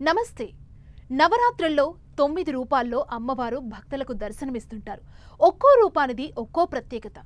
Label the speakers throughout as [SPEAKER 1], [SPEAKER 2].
[SPEAKER 1] నమస్తే. నవరాత్రుల్లో 9 రూపాల్లో అమ్మవారు భక్తులకు దర్శనమిస్తుంటారు. ఒక్కో రూపానిది ఒక్కో ప్రత్యేకత.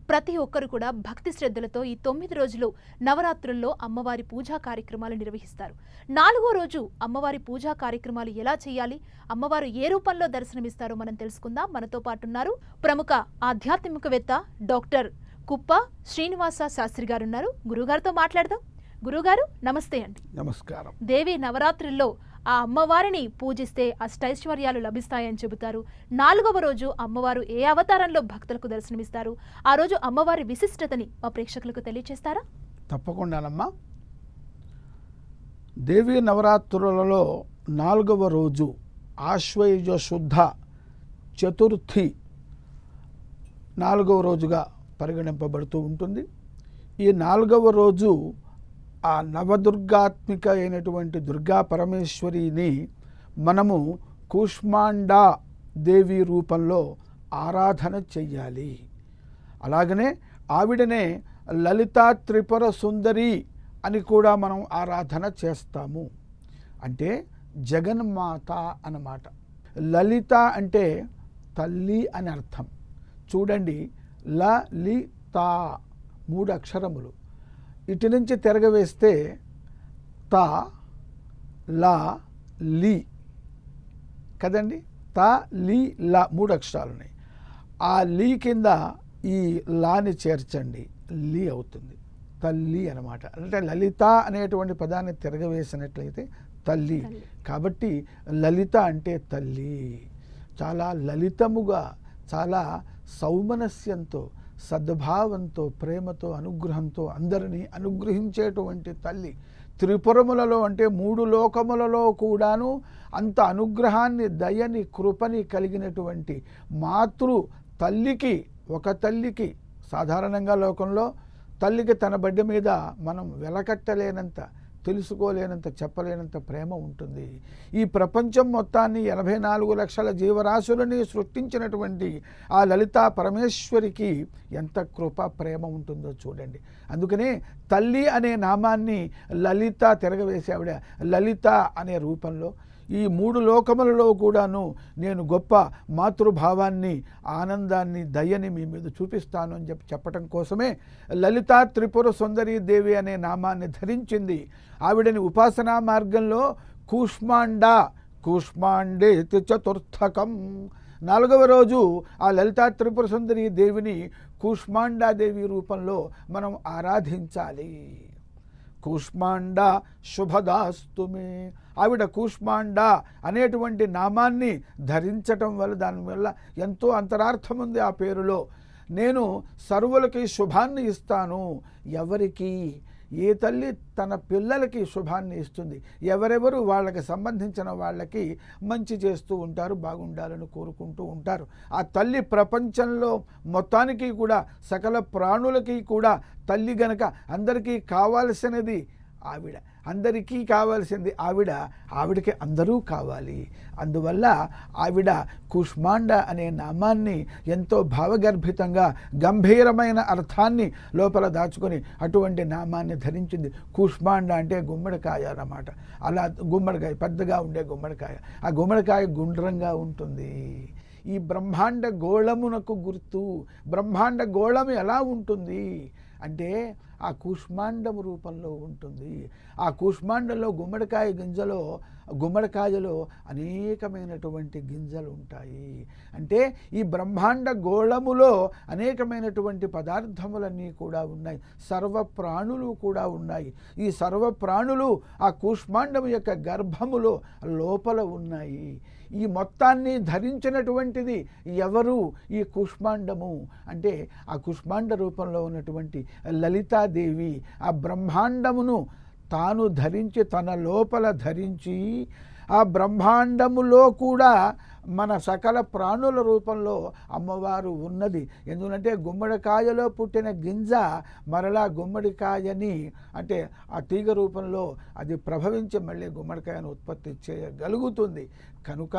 [SPEAKER 1] ప్రతి ఒక్కరు కూడా భక్తి శ్రద్ధలతో ఈ 9 రోజులు నవరాత్రుల్లో అమ్మవారి పూజా కార్యక్రమాలు నిర్వహిస్తారు. 4వ రోజు అమ్మవారి పూజా కార్యక్రమాలు ఎలా చేయాలి, అమ్మవారు ఏ రూపంలో దర్శనమిస్తారో మనం తెలుసుకుందాం. మనతో పాటున్నారు ప్రముఖ ఆధ్యాత్మికవేత్త డాక్టర్ కుప్ప శ్రీనివాస శాస్త్రి గారు ఉన్నారు. గురుగారితో మాట్లాడదాం. గురుగారు నమస్తే అండి.
[SPEAKER 2] నమస్కారం.
[SPEAKER 1] దేవి నవరాత్రుల్లో ఆ అమ్మవారిని పూజిస్తే అష్టైశ్వర్యాలు లభిస్తాయని చెబుతారు. 4వ రోజు అమ్మవారు ఏ అవతారంలో భక్తులకు దర్శనమిస్తారు, ఆ రోజు అమ్మవారి విశిష్టతని మా ప్రేక్షకులకు తెలియచేస్తారా?
[SPEAKER 2] తప్పకుండానమ్మా. దేవీ నవరాత్రులలో 4వ రోజు ఆశ్వయుజ శుద్ధ చతుర్థి 4వ రోజుగా పరిగణింపబడుతూ ఉంటుంది. ఈ 4వ రోజు ఆ నవదుర్గాత్మిక అయినటువంటి దుర్గా పరమేశ్వరిని మనము కూష్మాండా దేవి రూపంలో ఆరాధన చెయ్యాలి. అలాగనే ఆవిడనే లలితా త్రిపుర సుందరి అని కూడా మనం ఆరాధన చేస్తాము. అంటే జగన్మాత అన్నమాట. లలిత అంటే తల్లి అని అర్థం. చూడండి, లలిత 3 అక్షరములు. ఇటు నుంచి తిరగవేస్తే త లా లి కదండి. త లి లా 3 అక్షరాలు ఉన్నాయి. ఆ లీ కింద ఈ లాని చేర్చండి, లీ అవుతుంది. తల్లి అన్నమాట. అంటే లలిత అనేటువంటి పదాన్ని తిరగవేసినట్లయితే తల్లి. కాబట్టి లలిత అంటే తల్లి. చాలా లలితముగా, చాలా సౌమనస్యంతో, సద్భావంతో, ప్రేమతో, అనుగ్రహంతో అందరినీ అనుగ్రహించేటువంటి తల్లి. త్రిపురములలో అంటే 3 లోకములలో కూడాను అంత అనుగ్రహాన్ని, దయని, కృపని కలిగినటువంటి మాతృ తల్లికి, ఒక తల్లికి సాధారణంగా లోకంలో తల్లికి తన బిడ్డ మీద మనం వెలకట్టలేనంత, తెలుసుకోలేనంత, చెప్పలేనంత ప్రేమ ఉంటుంది. ఈ ప్రపంచం మొత్తాన్ని 84 లక్షల జీవరాశులని సృష్టించినటువంటి ఆ లలితా పరమేశ్వరికి ఎంత కృప, ప్రేమ ఉంటుందో చూడండి. అందుకనే తల్లి అనే నామాన్ని లలిత తిరగవేసి ఆవిడ లలిత అనే రూపంలో ఈ 3 లోకములలో కూడాను నేను గొప్ప మాతృభావాన్ని, ఆనందాన్ని, దయని మీ మీద చూపిస్తాను అని చెప్పటం కోసమే లలితా త్రిపుర సుందరీ దేవి అనే నామాన్ని ధరించింది. ఆవిడని ఉపాసనా మార్గంలో కూష్మాండా, కూష్మాండే చతుర్థకం 4వ రోజు ఆ లలితా త్రిపుర సుందరీ దేవిని కూష్మాండా దేవి రూపంలో మనం ఆరాధించాలి. కూష్మాండా శుభదాస్తుమే. ఆవిడ కూష్మాండా అనేటువంటి నామాన్ని ధరించటం వల్ల, దానివల్ల ఎంతో అంతరార్థం ఉంది ఆ పేరులో. నేను సర్వులకి శుభాన్ని ఇస్తాను. ఎవరికి? ఏ తల్లి తన పిల్లలకి శుభాన్ని ఇస్తుంది. ఎవరెవరు వాళ్ళకి సంబంధించిన వాళ్ళకి మంచి చేస్తూ ఉంటారు, బాగుండాలని కోరుకుంటూ ఉంటారు. ఆ తల్లి ప్రపంచంలో మొత్తానికి కూడా, సకల ప్రాణులకి కూడా తల్లి గనక అందరికీ కావాల్సినది ఆవిడ. అందరికీ కావాల్సింది ఆవిడ, ఆవిడకి అందరూ కావాలి. అందువల్ల ఆవిడ కూష్మాండ అనే నామాన్ని ఎంతో భావగర్భితంగా, గంభీరమైన అర్థాన్ని లోపల దాచుకొని అటువంటి నామాన్ని ధరించింది. కూష్మాండ అంటే గుమ్మడికాయ అన్నమాట. అలా గుమ్మడికాయ, పెద్దగా ఉండే గుమ్మడికాయ. ఆ గుమ్మడికాయ గుండ్రంగా ఉంటుంది. ఈ బ్రహ్మాండ గోళమునకు గుర్తు. బ్రహ్మాండ గోళము ఎలా ఉంటుంది అంటే ఆ కూష్మాండము రూపంలో ఉంటుంది. ఆ కూష్మాండంలో గుమ్మడికాయలో అనేకమైనటువంటి గింజలు ఉంటాయి. అంటే ఈ బ్రహ్మాండ గోళములో అనేకమైనటువంటి పదార్థములన్నీ కూడా ఉన్నాయి. సర్వప్రాణులు కూడా ఉన్నాయి. ఈ సర్వప్రాణులు ఆ కూష్మాండము యొక్క గర్భములో లోపల ఉన్నాయి. ఈ మొత్తాన్ని ధరించినటువంటిది ఎవరు? ఈ కూష్మాండము. అంటే ఆ కూష్మాండ రూపంలో ఉన్నటువంటి లలితాదేవి ఆ బ్రహ్మాండమును తాను ధరించి, తన లోపల ధరించి, ఆ బ్రహ్మాండములో కూడా మన సకల ప్రాణుల రూపంలో అమ్మవారు ఉన్నది. ఎందుకంటే గుమ్మడికాయలో పుట్టిన గింజ మరలా గుమ్మడికాయని, అంటే ఆ తీగ రూపంలో అది ప్రభవించి మళ్ళీ గుమ్మడికాయను ఉత్పత్తి చేయగలుగుతుంది. కనుక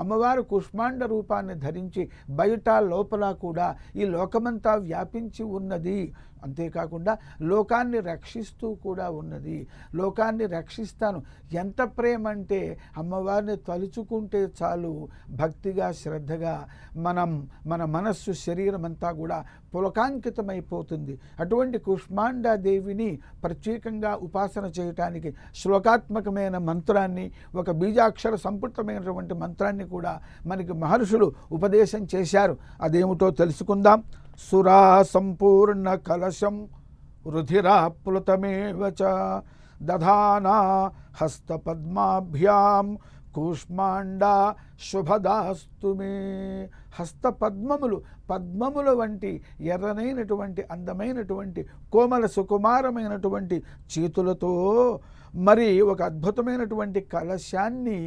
[SPEAKER 2] అమ్మవారు కుష్మాండ రూపాన్ని ధరించి బయట లోపల కూడా ఈ లోకమంతా వ్యాపించి ఉన్నది. అంతేకాకుండా లోకాన్ని రక్షిస్తూ కూడా ఉన్నది. లోకాన్ని రక్షిస్తాను. ఎంత ప్రేమ అంటే అమ్మవారిని తలుచుకుంటే చాలు భక్తిగా శ్రద్ధగా మన మనస్సు శరీరం అంతా కూడా పులకాంకితమైపోతుంది. అటువంటి కూష్మాండాదేవిని ప్రత్యేకంగా ఉపాసన చేయటానికి శ్లోకాత్మకమైన మంత్రాన్ని, ఒక బీజాక్షర సంపుటమైనటువంటి మంత్రాన్ని కూడా మనకి మహర్షులు ఉపదేశం చేశారు. అదేమిటో తెలుసుకుందాం. సురా సంపూర్ణ కలశం రుధిరాప్లుతమేవ చ దధానా హస్తపద్మాభ్యాం కూష్మాండా శుభదాస్తు మే. పద్మముల వంటి ఎర్రనైనటువంటి అందమైనటువంటి కోమల సుకుమారమైనటువంటి చేతులతో మరి ఒక అద్భుతమైనటువంటి కలశాన్ని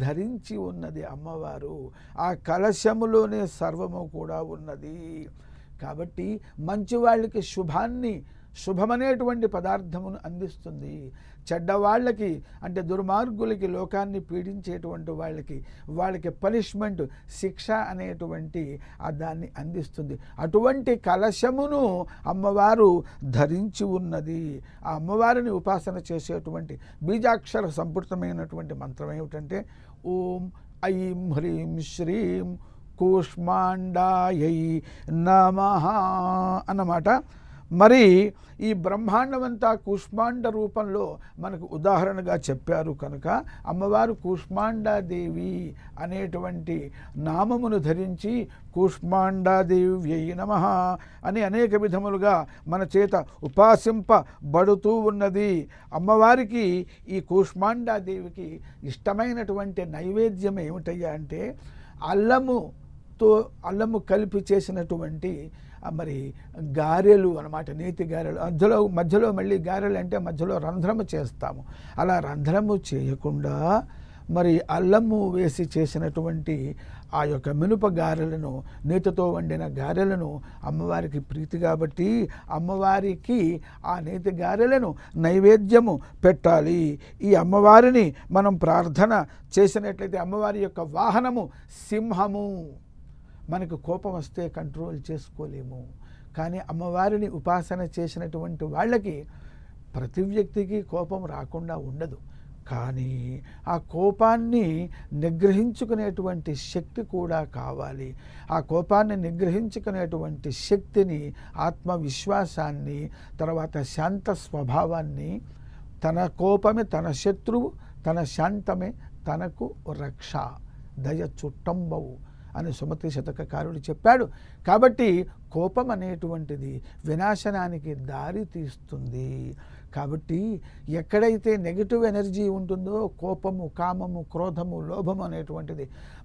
[SPEAKER 2] ధరించి ఉన్నది అమ్మవారు. ఆ కలశములోనే సర్వము కూడా ఉన్నది. కాబట్టి మంచి వాళ్ళకి శుభమనేటువంటి పదార్థమును అందిస్తుంది. చెడ్డవాళ్ళకి అంటే దుర్మార్గులకి, లోకాన్ని పీడించేటువంటి వాళ్ళకి పనిష్మెంట్, శిక్ష అనేటువంటి దాన్ని అందిస్తుంది. అటువంటి కలశమును అమ్మవారు ధరించి ఉన్నది. ఆ అమ్మవారిని ఉపాసన చేసేటువంటి బీజాక్షర సంపుటమైనటువంటి మంత్రం ఏమిటంటే ఓం ఐం హ్రీం శ్రీం కూష్మాండాయై నమః అన్నమాట. మరి ఈ బ్రహ్మాండమంతా కూష్మాండ రూపంలో మనకు ఉదాహరణగా చెప్పారు కనుక అమ్మవారు కూష్మాండాదేవి అనేటువంటి నామమును ధరించి కూష్మాండాదేవ్యై నమః అని అనేక విధములుగా మన చేత ఉపాసింపబడుతూ ఉన్నది. అమ్మవారికి ఈ కూష్మాండాదేవికి ఇష్టమైనటువంటి నైవేద్యం ఏమిటయ్యా అంటే అల్లము కలిపి చేసినటువంటి మరి గారెలు అన్నమాట, నేతి గారెలు. మధ్యలో మళ్ళీ గారెలు అంటే మధ్యలో రంధ్రము చేస్తాము. అలా రంధ్రము చేయకుండా మరి అల్లము వేసి చేసినటువంటి ఆ యొక్క మినుప గారెలను, నేతితో వండిన గారెలను అమ్మవారికి ప్రీతి కాబట్టి అమ్మవారికి ఆ నేతి గారెలను నైవేద్యము పెట్టాలి. ఈ అమ్మవారిని మనం ప్రార్థన చేసినట్లయితే అమ్మవారి యొక్క వాహనము సింహము. మనకు కోపం వస్తే కంట్రోల్ చేసుకోలేము. కానీ అమ్మవారిని ఉపాసన చేసినటువంటి వాళ్ళకి ప్రతి వ్యక్తికి కోపం రాకుండా ఉండదు. కానీ ఆ కోపాన్ని నిగ్రహించుకునేటువంటి శక్తి కూడా కావాలి. ఆ కోపాన్ని నిగ్రహించుకునేటువంటి శక్తిని, ఆత్మవిశ్వాసాన్ని, తర్వాత శాంత స్వభావాన్ని, తన కోపమే తన శత్రువు, తన శాంతమే తనకు రక్ష, దయ చుట్టంబవు అని సుమతి శతకకారుడు చెప్పాడు. కాబట్టి కోపం అనేటువంటిది వినాశనానికి దారి తీస్తుంది. కాబట్టి ఎక్కడైతే నెగిటివ్ ఎనర్జీ ఉంటుందో కోపము, కామము, క్రోధము, లోభము అనేటువంటిది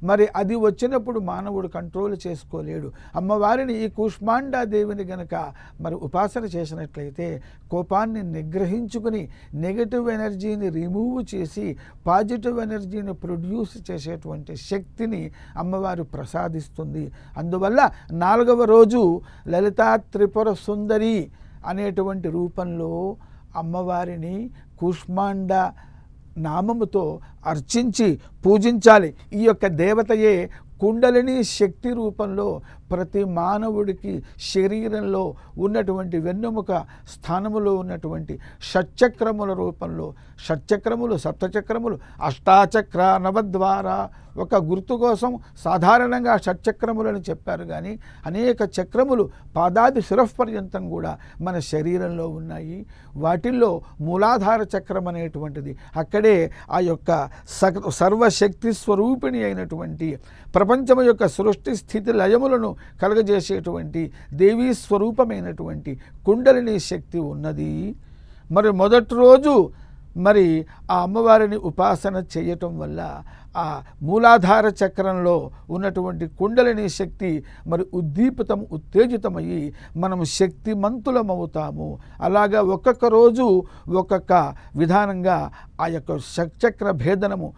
[SPEAKER 2] మరి అది వచ్చినప్పుడు మానవుడు కంట్రోల్ చేసుకోలేడు. అమ్మవారిని ఈ కూష్మాండాదేవిని గనక మరి ఉపాసన చేసినట్లయితే కోపాన్ని నిగ్రహించుకుని నెగిటివ్ ఎనర్జీని రిమూవ్ చేసి పాజిటివ్ ఎనర్జీని ప్రొడ్యూస్ చేసేటువంటి శక్తిని అమ్మవారు ప్రసాదిస్తుంది. అందువల్ల 4వ రోజు లలితా త్రిపుర సుందరి అనేటువంటి రూపంలో అమ్మవారిని కూష్మాండ నామముతో అర్చించి పూజించాలి. ఈ యొక్క దేవతయే కుండలిని శక్తి రూపంలో ప్రతి మానవుడికి శరీరంలో ఉన్నటువంటి వెన్నెముక స్థానములో ఉన్నటువంటి షట్చక్రముల రూపంలో, షట్చక్రములు, సప్తచక్రములు, అష్టాచక్ర, నవద్వార, ఒక గుర్తు కోసం సాధారణంగా షట్చక్రములని చెప్పారు. కానీ అనేక చక్రములు పాదాది శిరఃపర్యంతం కూడా మన శరీరంలో ఉన్నాయి. వాటిల్లో మూలాధార చక్రం అనేటువంటిది, అక్కడే ఆ యొక్క సర్వశక్తి స్వరూపిణి అయినటువంటి ప్రపంచం యొక్క సృష్టి స్థితి లయములను కలగజేసేటువంటి దేవీ స్వరూపమైనటువంటి కుండలిని శక్తి ఉన్నది. మరి మొదటి రోజు మరి ఆ అమ్మవారిని ఉపాసన చేయటం వల్ల ఆ మూలాధార చక్రంలో ఉన్నటువంటి కుండలిని శక్తి మరి ఉత్తేజితమయ్యి మనం శక్తిమంతులమవుతాము. అలాగా ఒక్కొక్క రోజు ఒక్కొక్క విధానంగా ఆ యొక్క షట్చక్ర భేదనము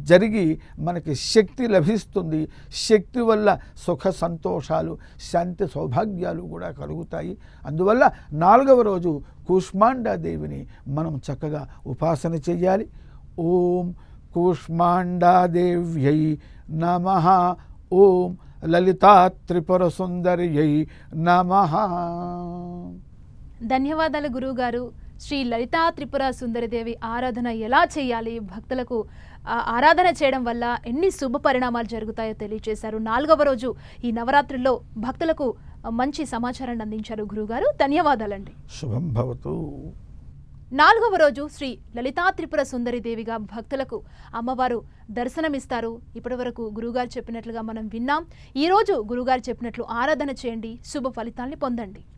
[SPEAKER 2] జరిగి మనకి శక్తి లభిస్తుంది. శక్తి వల్ల సుఖ సంతోషాలు, శాంతి సౌభాగ్యాలు కూడా కలుగుతాయి. అందువల్ల 4వ రోజు కూష్మాండాదేవిని మనం చక్కగా ఉపాసన చెయ్యాలి. ఓం కూష్మాండాదేవ్యై నమః. ఓం లలితా త్రిపుర సుందర్యై నమః.
[SPEAKER 1] ధన్యవాదాలు గురువుగారు. శ్రీ లలితా త్రిపుర సుందరిదేవి ఆరాధన ఎలా చేయాలి, భక్తులకు ఆరాధన చేయడం వల్ల ఎన్ని శుభ పరిణామాలు జరుగుతాయో తెలియజేశారు. 4వ రోజు ఈ నవరాత్రుల్లో భక్తులకు మంచి సమాచారాన్ని అందించారు గురువుగారు. ధన్యవాదాలండి.
[SPEAKER 2] శుభం భవతు.
[SPEAKER 1] 4వ రోజు శ్రీ లలితా త్రిపుర సుందరిదేవిగా భక్తులకు అమ్మవారు దర్శనమిస్తారు. ఇప్పటివరకు గురువుగారు చెప్పినట్లుగా మనం విన్నాం. ఈరోజు గురువుగారు చెప్పినట్లు ఆరాధన చేయండి, శుభ ఫలితాల్ని పొందండి.